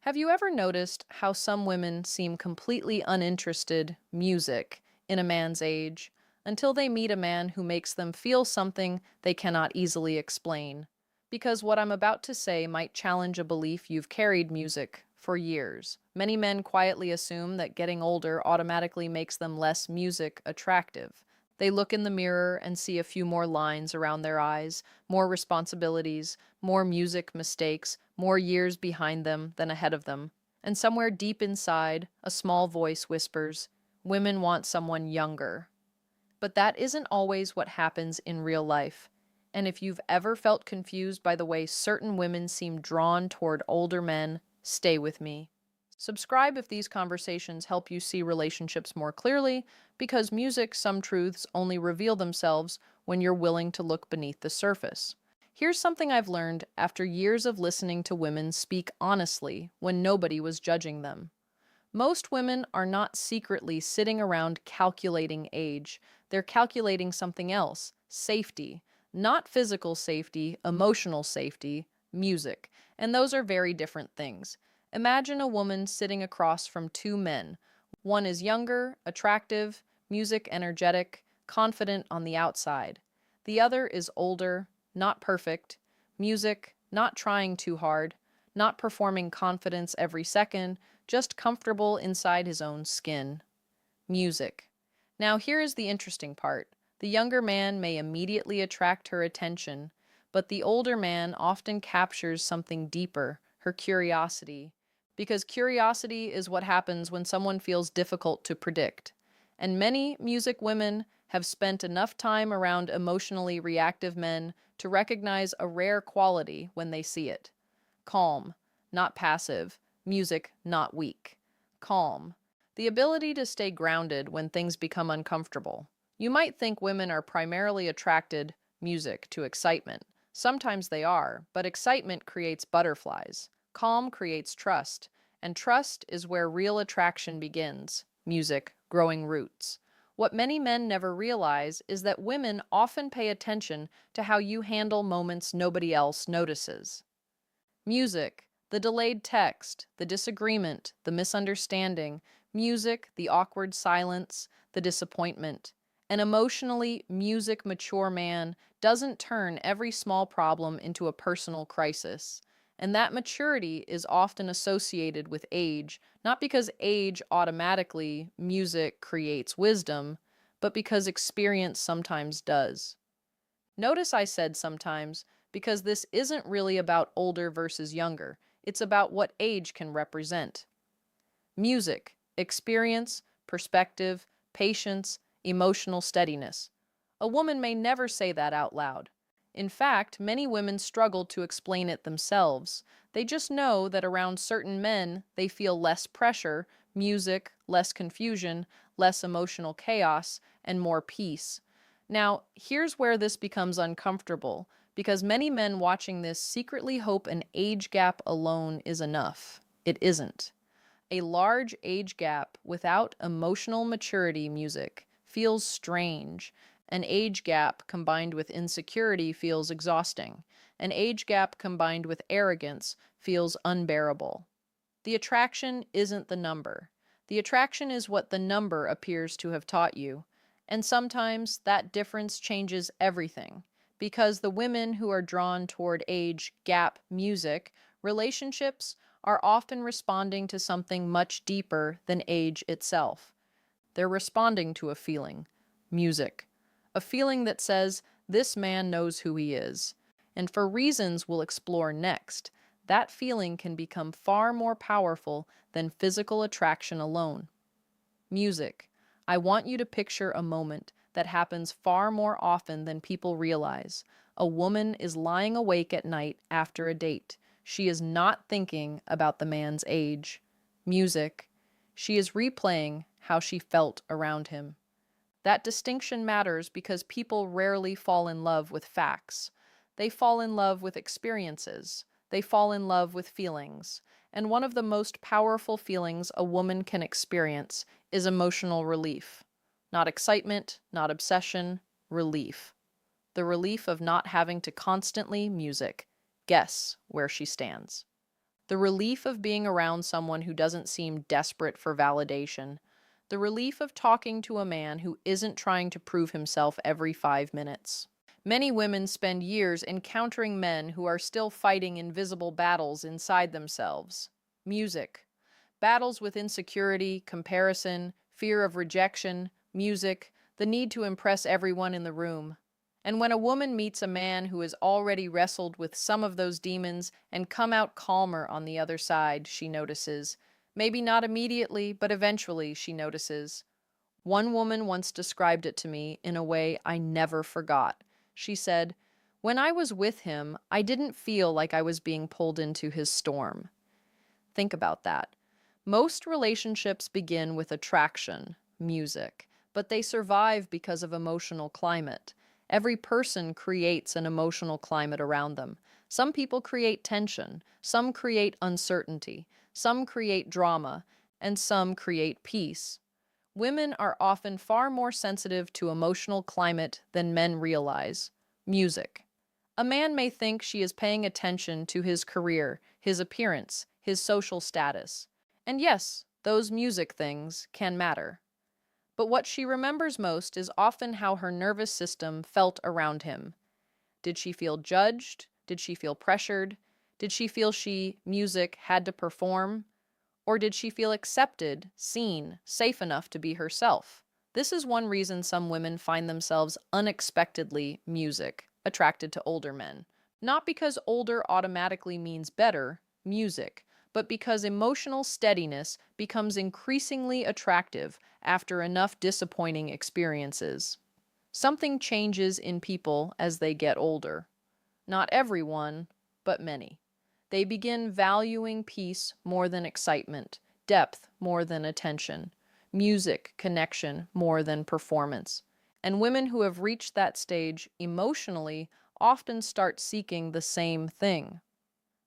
Have you ever noticed how some women seem completely uninterested music in a man's age until they meet a man who makes them feel something they cannot easily explain? Because what I'm about to say might challenge a belief you've carried music for years. Many men quietly assume that getting older automatically makes them less music attractive. They look in the mirror and see a few more lines around their eyes, more responsibilities, more music mistakes, more years behind them than ahead of them. And somewhere deep inside, a small voice whispers, women want someone younger. But that isn't always what happens in real life. And if you've ever felt confused by the way certain women seem drawn toward older men, stay with me. Subscribe if these conversations help you see relationships more clearly, because some truths only reveal themselves when you're willing to look beneath the surface. Here's something I've learned after years of listening to women speak honestly when nobody was judging them. Most women are not secretly sitting around calculating age. They're calculating something else, safety. Not physical safety, emotional safety, music. And those are very different things. Imagine a woman sitting across from two men. One is younger, attractive, music energetic, confident on the outside. The other is older, not perfect, music, not trying too hard, not performing confidence every second, just comfortable inside his own skin. Music. Now, here is the interesting part. The younger man may immediately attract her attention, but the older man often captures something deeper, her curiosity. Because curiosity is what happens when someone feels difficult to predict. And many music women have spent enough time around emotionally reactive men to recognize a rare quality when they see it. Calm, not passive. Music, not weak. Calm. The ability to stay grounded when things become uncomfortable. You might think women are primarily attracted, music, to excitement. Sometimes they are, but excitement creates butterflies. Calm creates trust, and trust is where real attraction begins. Music, growing roots. What many men never realize is that women often pay attention to how you handle moments nobody else notices. Music, the delayed text, the disagreement, the misunderstanding, music, the awkward silence, the disappointment. An emotionally music mature man doesn't turn every small problem into a personal crisis. And that maturity is often associated with age, not because age automatically music creates wisdom, but because experience sometimes does. Notice I said sometimes, because this isn't really about older versus younger. It's about what age can represent. Music, experience, perspective, patience, emotional steadiness. A woman may never say that out loud. In fact, many women struggle to explain it themselves. They just know that around certain men, they feel less pressure, music, less confusion, less emotional chaos, and more peace. Now, here's where this becomes uncomfortable, because many men watching this secretly hope an age gap alone is enough. It isn't. A large age gap without emotional maturity music feels strange. An age gap combined with insecurity feels exhausting. An age gap combined with arrogance feels unbearable. The attraction isn't the number. The attraction is what the number appears to have taught you. And sometimes that difference changes everything. Because the women who are drawn toward age gap music, relationships, are often responding to something much deeper than age itself. They're responding to a feeling, music. A feeling that says, this man knows who he is. And for reasons we'll explore next, that feeling can become far more powerful than physical attraction alone. Music. I want you to picture a moment that happens far more often than people realize. A woman is lying awake at night after a date. She is not thinking about the man's age. Music. She is replaying how she felt around him. That distinction matters because people rarely fall in love with facts. They fall in love with experiences. They fall in love with feelings. And one of the most powerful feelings a woman can experience is emotional relief. Not excitement, not obsession, relief. The relief of not having to constantly guess where she stands. The relief of being around someone who doesn't seem desperate for validation. The relief of talking to a man who isn't trying to prove himself every 5 minutes. Many women spend years encountering men who are still fighting invisible battles inside themselves. Music. Battles with insecurity, comparison, fear of rejection, music, the need to impress everyone in the room. And when a woman meets a man who has already wrestled with some of those demons and come out calmer on the other side, she notices. Maybe not immediately, but eventually she notices. One woman once described it to me in a way I never forgot. She said, "When I was with him, I didn't feel like I was being pulled into his storm." Think about that. Most relationships begin with attraction, music, but they survive because of emotional climate. Every person creates an emotional climate around them. Some people create tension, some create uncertainty, some create drama, and some create peace. Women are often far more sensitive to emotional climate than men realize. Music. A man may think she is paying attention to his career, his appearance, his social status. And yes, those music things can matter. But what she remembers most is often how her nervous system felt around him. Did she feel judged? Did she feel pressured? Did she feel music, had to perform? Or did she feel accepted, seen, safe enough to be herself? This is one reason some women find themselves unexpectedly attracted to older men. Not because older automatically means better, music, but because emotional steadiness becomes increasingly attractive after enough disappointing experiences. Something changes in people as they get older. Not everyone, but many. They begin valuing peace more than excitement, depth more than attention, music, connection more than performance. And women who have reached that stage emotionally often start seeking the same thing.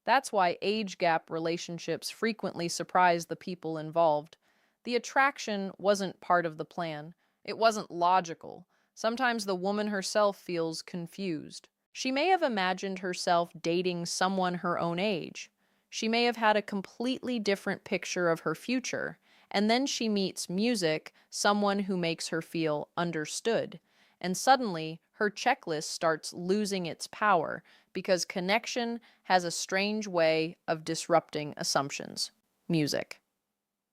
That's why age gap relationships frequently surprise the people involved. The attraction wasn't part of the plan. It wasn't logical. Sometimes the woman herself feels confused. She may have imagined herself dating someone her own age. She may have had a completely different picture of her future. And then she meets music, someone who makes her feel understood. And suddenly, her checklist starts losing its power because connection has a strange way of disrupting assumptions. Music.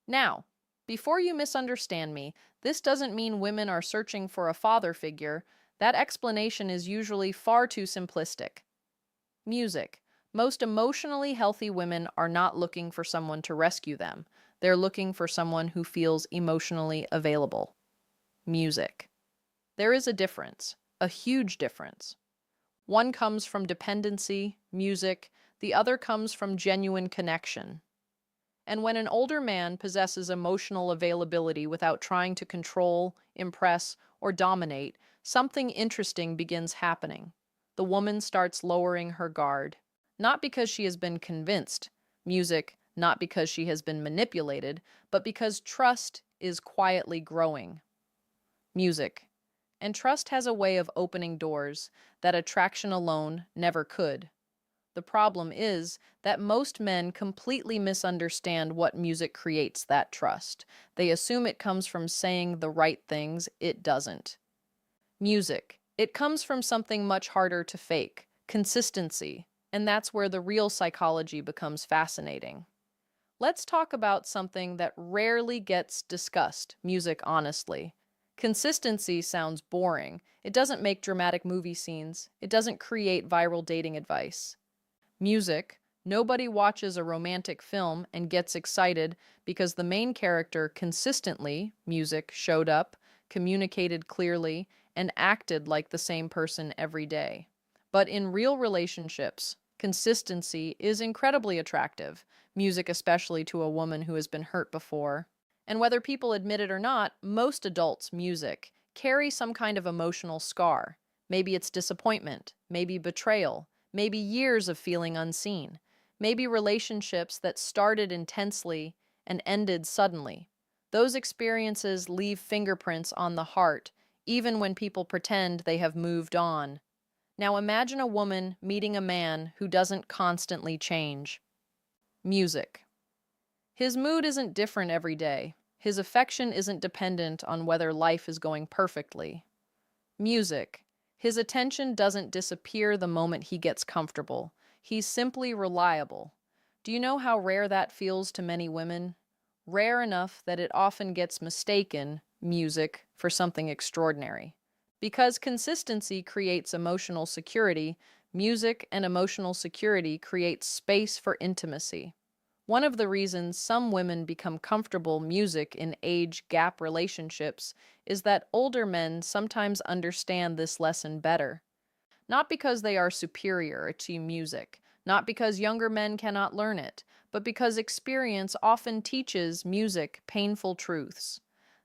Now, before you misunderstand me, this doesn't mean women are searching for a father figure. That explanation is usually far too simplistic. Music. Most emotionally healthy women are not looking for someone to rescue them. They're looking for someone who feels emotionally available. Music. There is a difference, a huge difference. One comes from dependency, music, the other comes from genuine connection. And when an older man possesses emotional availability without trying to control, impress, or dominate, something interesting begins happening. The woman starts lowering her guard. Not because she has been convinced, music, not because she has been manipulated, but because trust is quietly growing. Music. And trust has a way of opening doors that attraction alone never could. The problem is that most men completely misunderstand what music creates that trust. They assume it comes from saying the right things. It doesn't. Music. It comes from something much harder to fake, consistency, and that's where the real psychology becomes fascinating. Let's talk about something that rarely gets discussed, music honestly. Consistency sounds boring. It doesn't make dramatic movie scenes. It doesn't create viral dating advice. Music. Nobody watches a romantic film and gets excited because the main character consistently, music, showed up, communicated clearly, and acted like the same person every day. But in real relationships, consistency is incredibly attractive, music especially to a woman who has been hurt before. And whether people admit it or not, most adults' music carry some kind of emotional scar. Maybe it's disappointment, maybe betrayal, maybe years of feeling unseen, maybe relationships that started intensely and ended suddenly. Those experiences leave fingerprints on the heart, even when people pretend they have moved on. Now imagine a woman meeting a man who doesn't constantly change. Music. His mood isn't different every day. His affection isn't dependent on whether life is going perfectly. Music. His attention doesn't disappear the moment he gets comfortable. He's simply reliable. Do you know how rare that feels to many women? Rare enough that it often gets mistaken, music, for something extraordinary. Because consistency creates emotional security, music and emotional security create space for intimacy. One of the reasons some women become comfortable music in age gap relationships is that older men sometimes understand this lesson better. Not because they are superior to music, not because younger men cannot learn it, but because experience often teaches music painful truths.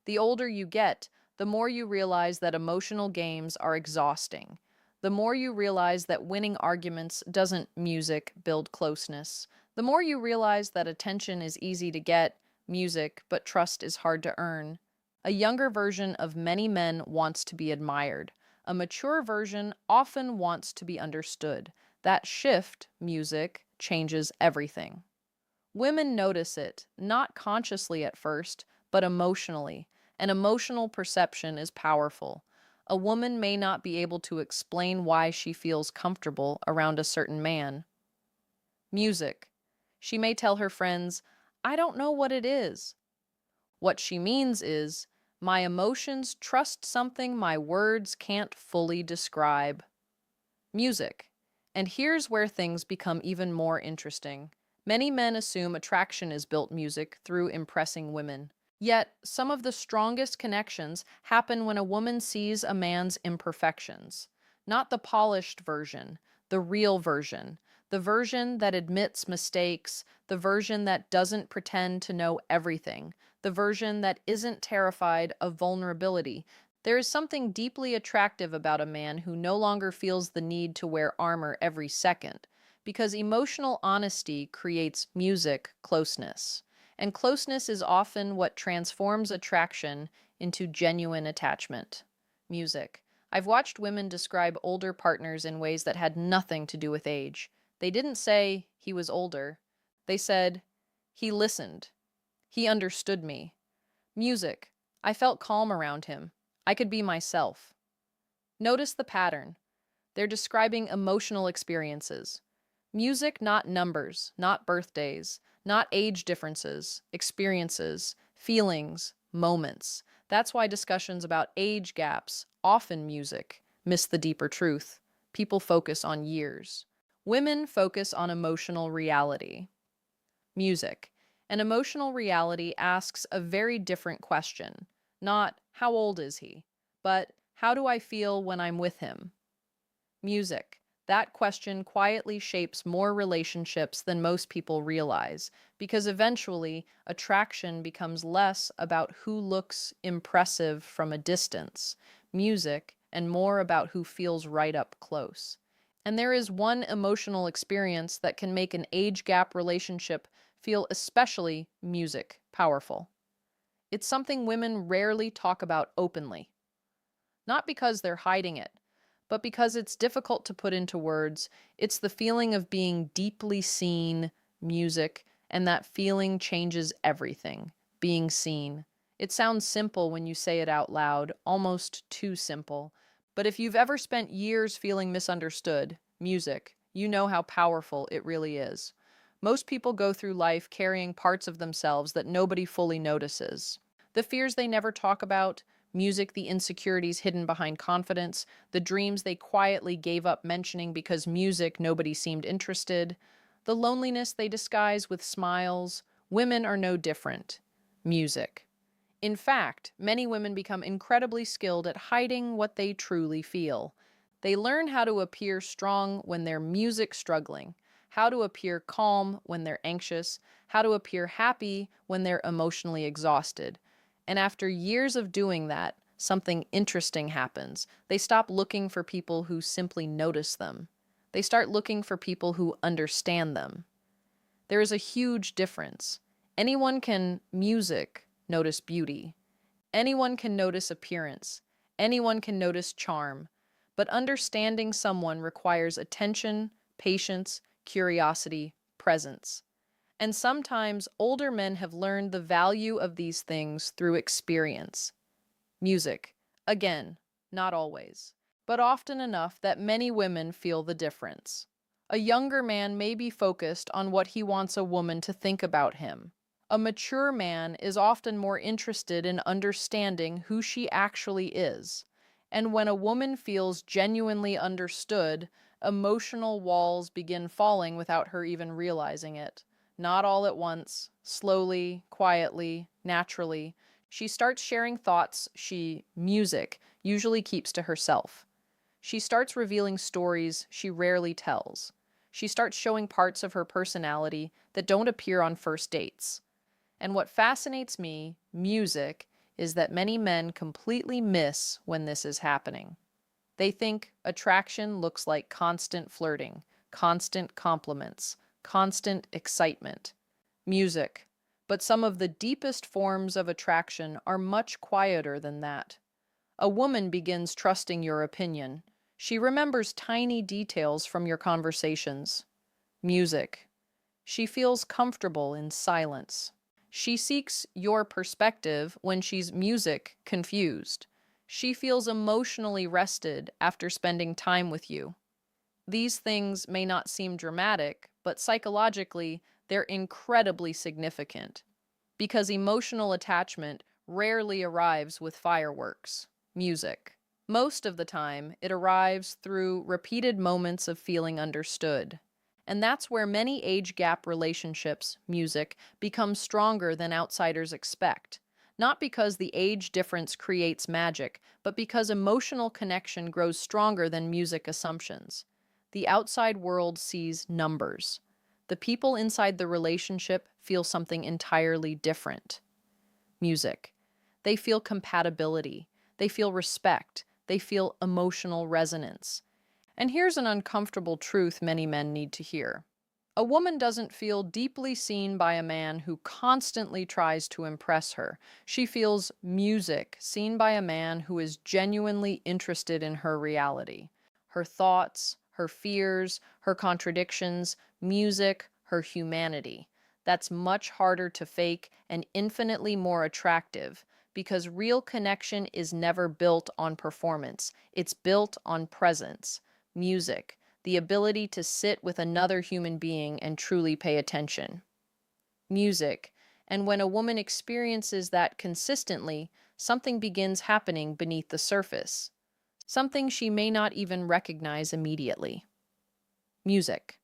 The older you get, the more you realize that emotional games are exhausting. The more you realize that winning arguments doesn't music build closeness. The more you realize that attention is easy to get, music, but trust is hard to earn. A younger version of many men wants to be admired. A mature version often wants to be understood. That shift, music, changes everything. Women notice it, not consciously at first, but emotionally. And emotional perception is powerful. A woman may not be able to explain why she feels comfortable around a certain man. Music. She may tell her friends, I don't know what it is. What she means is, my emotions trust something my words can't fully describe. Music. And here's where things become even more interesting. Many men assume attraction is built music through impressing women. Yet, some of the strongest connections happen when a woman sees a man's imperfections. Not the polished version, the real version. The version that admits mistakes, the version that doesn't pretend to know everything, the version that isn't terrified of vulnerability. There is something deeply attractive about a man who no longer feels the need to wear armor every second, because emotional honesty creates music closeness. And closeness is often what transforms attraction into genuine attachment. Music. I've watched women describe older partners in ways that had nothing to do with age. They didn't say he was older. They said, he listened. He understood me. Music. I felt calm around him. I could be myself. Notice the pattern. They're describing emotional experiences. Music, not numbers, not birthdays, not age differences, experiences, feelings, moments. That's why discussions about age gaps, often music, miss the deeper truth. People focus on years. Women focus on emotional reality. Music. An emotional reality asks a very different question. Not, how old is he? But, how do I feel when I'm with him? Music. That question quietly shapes more relationships than most people realize, because eventually attraction becomes less about who looks impressive from a distance, music, and more about who feels right up close. And there is one emotional experience that can make an age gap relationship feel especially music powerful. It's something women rarely talk about openly. Not because they're hiding it, but because it's difficult to put into words. It's the feeling of being deeply seen, music, and that feeling changes everything. Being seen. It sounds simple when you say it out loud, almost too simple. But if you've ever spent years feeling misunderstood, music, you know how powerful it really is. Most people go through life carrying parts of themselves that nobody fully notices. The fears they never talk about, music, the insecurities hidden behind confidence, the dreams they quietly gave up mentioning because music nobody seemed interested, the loneliness they disguise with smiles. Women are no different. Music. In fact, many women become incredibly skilled at hiding what they truly feel. They learn how to appear strong when they're music struggling, how to appear calm when they're anxious, how to appear happy when they're emotionally exhausted. And after years of doing that, something interesting happens. They stop looking for people who simply notice them. They start looking for people who understand them. There is a huge difference. Anyone can music notice beauty. Anyone can notice appearance. Anyone can notice charm. But understanding someone requires attention, patience, curiosity, presence. And sometimes older men have learned the value of these things through experience. Music. Again, not always, but often enough that many women feel the difference. A younger man may be focused on what he wants a woman to think about him. A mature man is often more interested in understanding who she actually is. And when a woman feels genuinely understood, emotional walls begin falling without her even realizing it. Not all at once, slowly, quietly, naturally. She starts sharing thoughts music, usually keeps to herself. She starts revealing stories she rarely tells. She starts showing parts of her personality that don't appear on first dates. And what fascinates me, music, is that many men completely miss when this is happening. They think attraction looks like constant flirting, constant compliments, constant excitement. Music. But some of the deepest forms of attraction are much quieter than that. A woman begins trusting your opinion. She remembers tiny details from your conversations. Music. She feels comfortable in silence. She seeks your perspective when she's music confused. She feels emotionally rested after spending time with you. These things may not seem dramatic, but psychologically, they're incredibly significant because emotional attachment rarely arrives with fireworks, music. Most of the time, it arrives through repeated moments of feeling understood. And that's where many age gap relationships, music, become stronger than outsiders expect. Not because the age difference creates magic, but because emotional connection grows stronger than music assumptions. The outside world sees numbers. The people inside the relationship feel something entirely different. Music. They feel compatibility. They feel respect. They feel emotional resonance. And here's an uncomfortable truth many men need to hear. A woman doesn't feel deeply seen by a man who constantly tries to impress her. She feels music seen by a man who is genuinely interested in her reality. Her thoughts, her fears, her contradictions, music, her humanity. That's much harder to fake and infinitely more attractive because real connection is never built on performance. It's built on presence. Music, the ability to sit with another human being and truly pay attention. Music, and when a woman experiences that consistently, something begins happening beneath the surface, something she may not even recognize immediately. Music.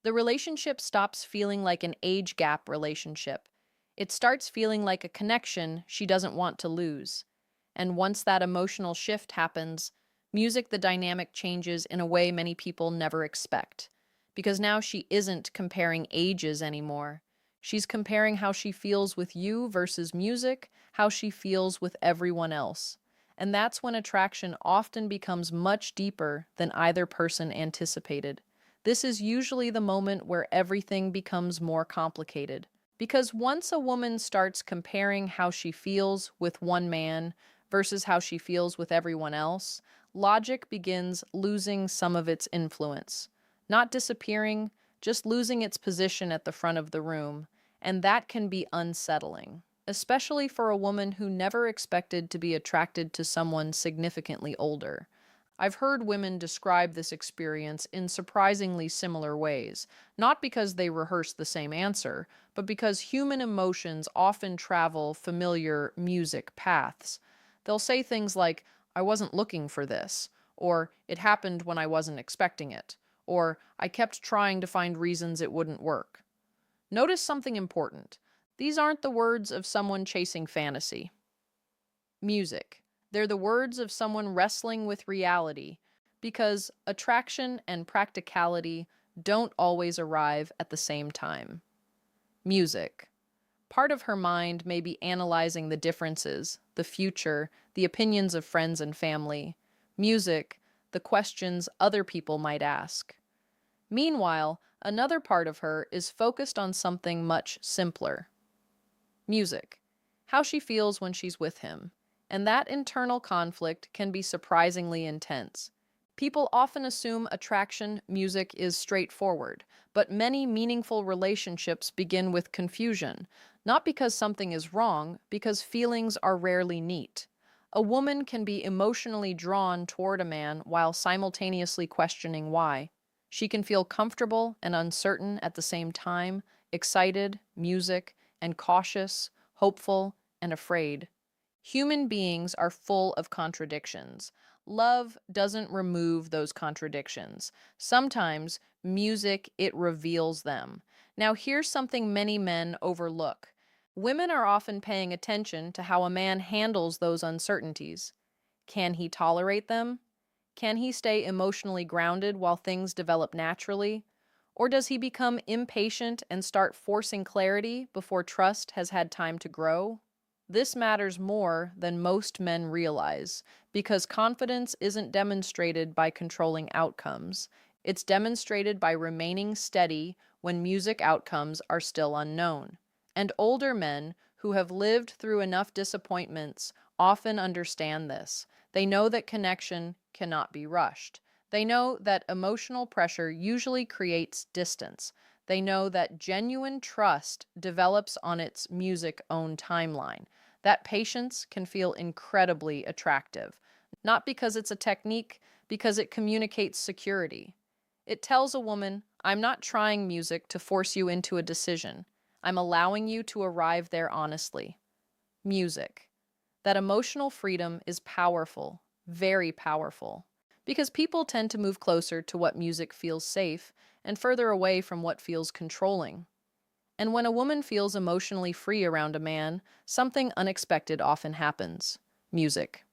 The relationship stops feeling like an age gap relationship. It starts feeling like a connection she doesn't want to lose. And once that emotional shift happens, music, the dynamic changes in a way many people never expect. Because now she isn't comparing ages anymore. She's comparing how she feels with you versus music, how she feels with everyone else. And that's when attraction often becomes much deeper than either person anticipated. This is usually the moment where everything becomes more complicated. Because once a woman starts comparing how she feels with one man versus how she feels with everyone else, logic begins losing some of its influence. Not disappearing, just losing its position at the front of the room. And that can be unsettling, especially for a woman who never expected to be attracted to someone significantly older. I've heard women describe this experience in surprisingly similar ways, not because they rehearse the same answer, but because human emotions often travel familiar music paths. They'll say things like, I wasn't looking for this, or it happened when I wasn't expecting it, or I kept trying to find reasons it wouldn't work. Notice something important. These aren't the words of someone chasing fantasy. Music. They're the words of someone wrestling with reality because attraction and practicality don't always arrive at the same time. Music. Part of her mind may be analyzing the differences, the future, the opinions of friends and family. Music, the questions other people might ask. Meanwhile, another part of her is focused on something much simpler. Music. How she feels when she's with him. And that internal conflict can be surprisingly intense People often assume attraction music is straightforward, but many meaningful relationships begin with confusion, not because something is wrong, because feelings are rarely neat. A woman can be emotionally drawn toward a man while simultaneously questioning why. She can feel comfortable and uncertain at the same time, excited, music, and cautious, hopeful, and afraid. Human beings are full of contradictions. Love doesn't remove those contradictions. Sometimes music, it reveals them. Now, here's something many men overlook. Women are often paying attention to how a man handles those uncertainties. Can he tolerate them? Can he stay emotionally grounded while things develop naturally? Or does he become impatient and start forcing clarity before trust has had time to grow? This matters more than most men realize because confidence isn't demonstrated by controlling outcomes. It's demonstrated by remaining steady when music outcomes are still unknown. And older men who have lived through enough disappointments often understand this. They know that connection cannot be rushed. They know that emotional pressure usually creates distance. They know that genuine trust develops on its music own timeline. That patience can feel incredibly attractive, not because it's a technique, because it communicates security. It tells a woman, I'm not trying music to force you into a decision. I'm allowing you to arrive there honestly. Music. That emotional freedom is powerful, very powerful, because people tend to move closer to what music feels safe and further away from what feels controlling. And when a woman feels emotionally free around a man, something unexpected often happens. Music.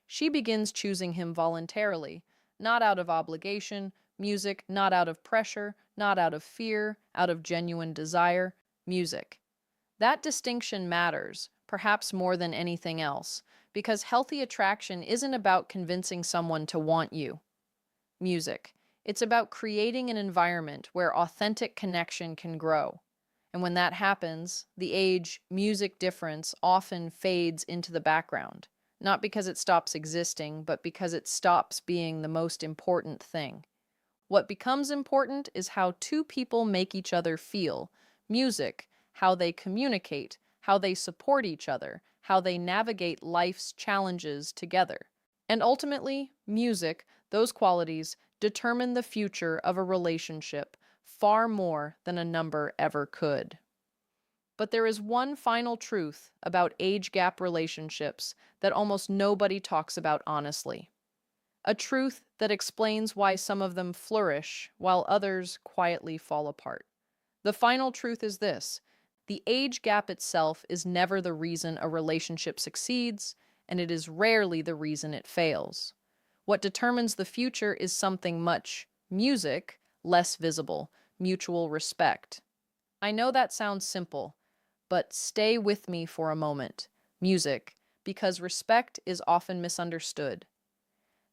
She begins choosing him voluntarily, not out of obligation, music, not out of pressure, not out of fear, out of genuine desire, music. That distinction matters, perhaps more than anything else, because healthy attraction isn't about convincing someone to want you. Music. It's about creating an environment where authentic connection can grow. And when that happens, the age music difference often fades into the background, not because it stops existing, but because it stops being the most important thing. What becomes important is how two people make each other feel. Music, how they communicate, how they support each other, how they navigate life's challenges together. And ultimately, music, those qualities, determine the future of a relationship far more than a number ever could. But there is one final truth about age gap relationships that almost nobody talks about honestly. A truth that explains why some of them flourish while others quietly fall apart. The final truth is this: the age gap itself is never the reason a relationship succeeds, and it is rarely the reason it fails. What determines the future is something much music, less visible, mutual respect. I know that sounds simple, but stay with me for a moment. Music, because respect is often misunderstood.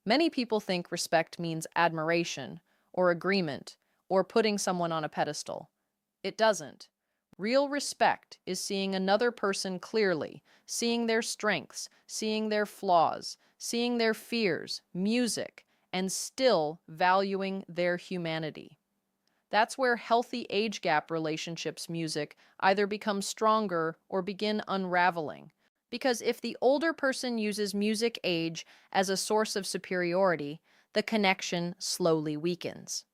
Many people think respect means admiration, or agreement, or putting someone on a pedestal. It doesn't. Real respect is seeing another person clearly, seeing their strengths, seeing their flaws, seeing their fears, music, and still valuing their humanity. That's where healthy age gap relationships music either becomes stronger or begin unraveling. Because if the older person uses music age as a source of superiority, the connection slowly weakens.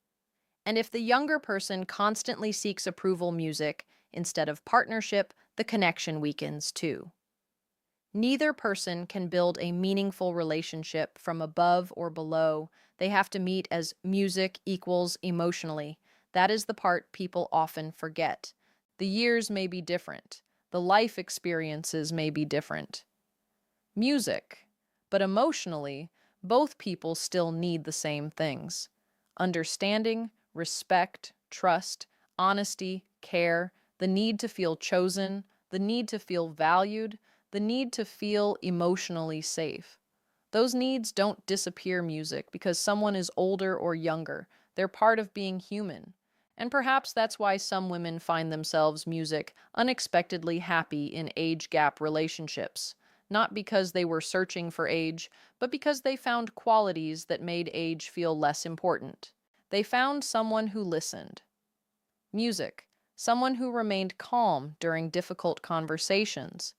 And if the younger person constantly seeks approval music instead of partnership, the connection weakens too. Neither person can build a meaningful relationship from above or below. They have to meet as music equals emotionally. That is the part people often forget. The years may be different. The life experiences may be different. Music. But emotionally, both people still need the same things: understanding, respect, trust, honesty, care, the need to feel chosen, the need to feel valued, the need to feel emotionally safe. Those needs don't disappear music because someone is older or younger. They're part of being human. And perhaps that's why some women find themselves music unexpectedly happy in age gap relationships. not because they were searching for age, but because they found qualities that made age feel less important. They found someone who listened. Music, someone who remained calm during difficult conversations,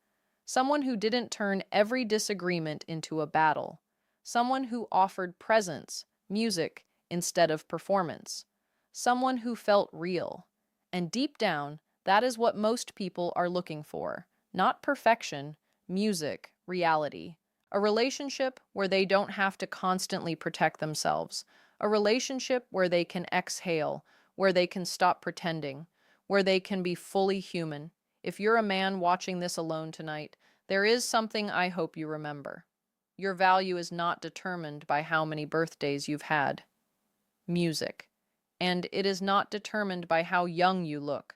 someone who didn't turn every disagreement into a battle, someone who offered presence, music, instead of performance, someone who felt real. And deep down, that is what most people are looking for. Not perfection, music, reality. A relationship where they don't have to constantly protect themselves. A relationship where they can exhale, where they can stop pretending, where they can be fully human. If you're a man watching this alone tonight, there is something I hope you remember. Your value is not determined by how many birthdays you've had. Music. And it is not determined by how young you look.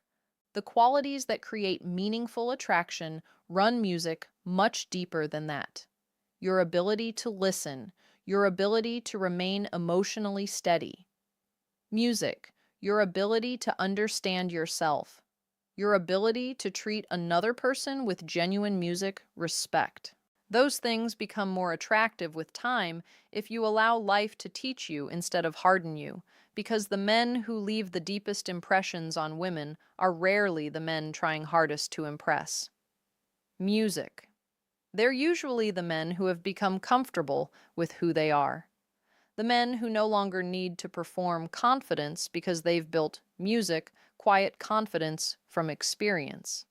The qualities that create meaningful attraction run music much deeper than that. Your ability to listen, your ability to remain emotionally steady. Music, your ability to understand yourself, your ability to treat another person with genuine music respect. Those things become more attractive with time if you allow life to teach you instead of harden you, because the men who leave the deepest impressions on women are rarely the men trying hardest to impress. Music. They're usually the men who have become comfortable with who they are. The men who no longer need to perform confidence because they've built music, quiet confidence from experience.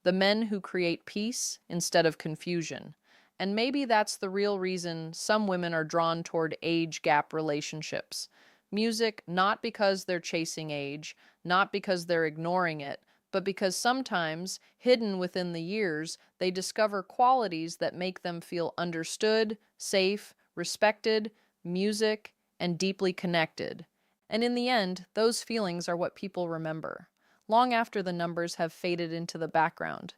The men who create peace instead of confusion. And maybe that's the real reason some women are drawn toward age gap relationships. Music, not because they're chasing age, not because they're ignoring it, but because sometimes, hidden within the years, they discover qualities that make them feel understood, safe, respected, music, and deeply connected. And in the end, those feelings are what people remember, long after the numbers have faded into the background.